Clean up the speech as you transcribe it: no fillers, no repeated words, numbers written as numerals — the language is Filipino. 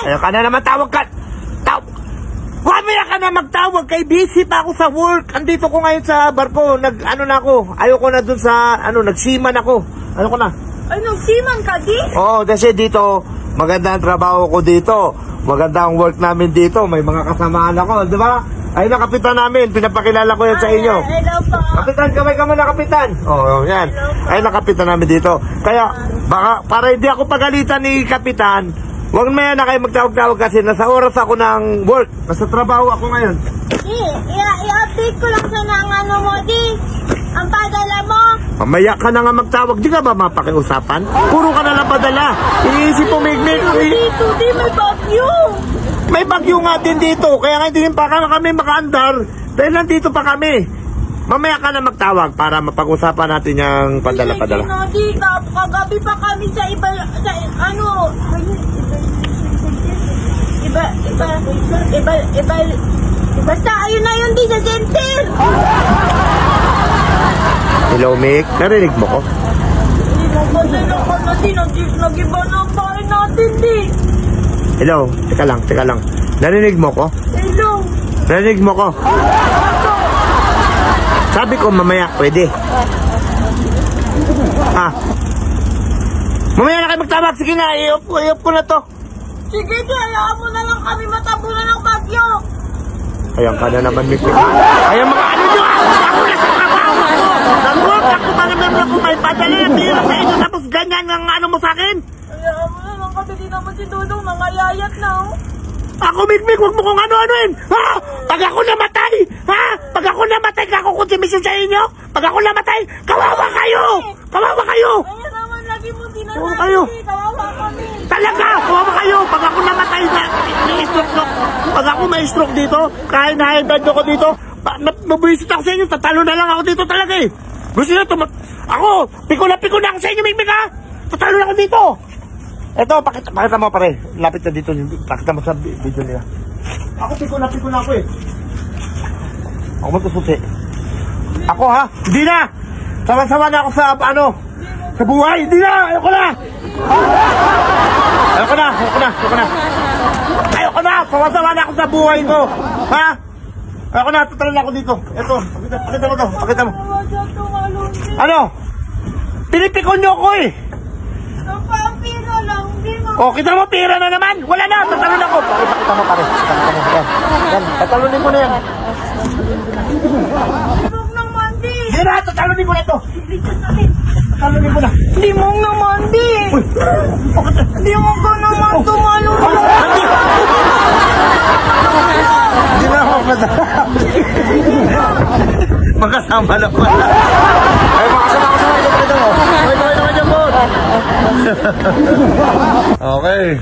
Ayaw ka na naman tawag ka. Wamaya ka na magtawag kay busy pa ako sa work. Andito ko ngayon sa barko. Ano na ako. Ayoko na dun sa, nagsiman ako. Ano ko na? Ay, nagsiman ka di? Oo, kasi dito, maganda ang trabaho ko dito. Maganda ang work namin dito. May mga kasamaan ako, di ba? Ayun ang kapitan namin. Pinapakilala ko yan sa inyo. Hello po. Kapitan, kamay ka muna, kapitan. Oo, yan. Ayun ang kapitan namin dito. Kaya, baka, para hindi ako pagalitan ni kapitan, huwag na yan na kayo magtawag-tawag kasi nasa oras ako ng work. Nasa trabaho ako ngayon. I-update ko lang sa ng mo, di. Ang padala mo. Mamaya ka na nga magtawag. Di ka ba mapakiusapan? Puro ka na lang padala. Iniisip po, Mig-Mig. Dito, di may bagyo. May bagyo nga din dito. Kaya nga hindi pa kami makaandar. Dahil nandito pa kami. Mamaya ka na magtawag para mapag-usapan natin yung padala-padala. Di, kagabi pa kami sa basta ayun na yun di sa center. Hello, Mick. Narinig mo ko? Nag-iba na ang bahay natin di. Hello, teka lang. Narinig mo ko? Hello. Narinig mo ko? Sabi ko mamaya, pwede. Mamaya na kayo magtawag. Sige na, i-off ko na to. Sige, hayaan mo na lang kami matabunan ng bagyo. Ayan ka na naman, Mick. Ayan mga ano nyo! Ako na sa trabaho ko! Nag-work ako, mga member ko may padala na pira sa inyo, tapos ganyan ang ano mo sa akin? Hayaan mo na lang kasi di naman si Dudong nangayayat na, oh. Ako, Mick, huwag mo kong ano-anoin! Ha? Pag ako namatay! Ha? Pag ako namatay, kakukonsumisyon sa inyo! Pag ako namatay, kawawa kayo! Kawawa kayo! Kaya naman, lagi mo Kawawa kayo! Kawawa kami! Talaga! Kawawa kayo! Pag ako namatay na, may-stroke no. Pag ako may-stroke dito, kahit na-high-blood ako dito, mabuisit ako sa inyo, tatalo na lang ako dito talaga eh! Gusto nyo ako, piko na ako sa inyo, Mick, ha? Tatalo na ako dito! Eto, pakita mo pare. Lapit na dito. Pakita mo sa video nila. Ako, piko na ako eh. Ako matususi. Ako ha? Hindi na! Sama-sama na ako sa sa buhay. Hindi na! Ayoko na! Sama-sama na ako sa buhay ko. Ha? Ayoko na, tutulong ako dito. Eto, pakita mo. Ano? Pinipikon nyo ako eh. O, kita mo, pira na naman. Wala na, tatalon ako. Pakita mo pare. Yan, tatalunin ko na yan. Limong ng mandi. Yan na, tatalunin ko na ito. Tatalunin ko na. Limong ng mandi. Hindi mo ka naman tumalun. Hindi na ako madala. Magkasama na pala. Ay, makasama ko sa mga ito. May naman dyan po. Okay.